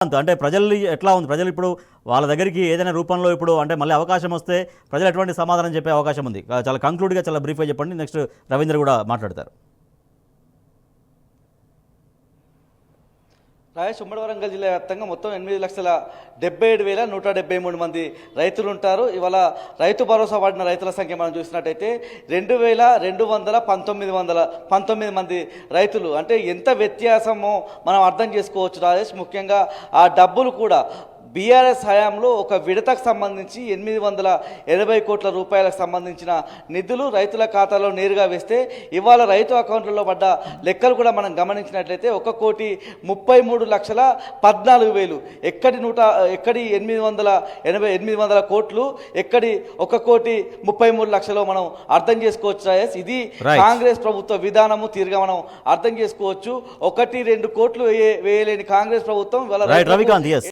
అంటే ప్రజలు ఎట్లా ఉంది? ప్రజలు ఇప్పుడు వాళ్ళ దగ్గరికి ఏదైనా రూపంలో ఇప్పుడు అంటే మళ్ళీ అవకాశం వస్తే ప్రజలు ఎటువంటి సమాధానం చెప్పే అవకాశం ఉంది? చాలా కంక్లూడ్గా చాలా బ్రీఫ్గా చెప్పండి. నెక్స్ట్ రవీంద్ర కూడా మాట్లాడతారు. రాయేష్ ఉమ్మడి వరంగల్ జిల్లా వ్యాప్తంగా మొత్తం 8,77,173 మంది రైతులు ఉంటారు. ఇవాళ రైతు భరోసా పడిన రైతుల సంఖ్య మనం చూసినట్టయితే 2,219 మంది రైతులు. అంటే ఎంత వ్యత్యాసమో మనం అర్థం చేసుకోవచ్చు రాజేష్. ముఖ్యంగా ఆ డబ్బులు కూడా బీఆర్ఎస్ హయాంలో ఒక విడతకు సంబంధించి 880 కోట్ల రూపాయలకు సంబంధించిన నిధులు రైతుల ఖాతాలో నేరుగా వేస్తే ఇవాళ రైతు అకౌంట్లలో పడ్డ లెక్కలు కూడా మనం గమనించినట్లయితే 1,33,14,000 ఎక్కడి 800 కోట్లు, ఎక్కడి 1,33,00,000 మనం అర్థం చేసుకోవచ్చు రాయేష్. ఇది కాంగ్రెస్ ప్రభుత్వ విధానము తీరుగా మనం అర్థం చేసుకోవచ్చు. 1-2 కోట్లు వేయలేని కాంగ్రెస్ ప్రభుత్వం ఇవాళ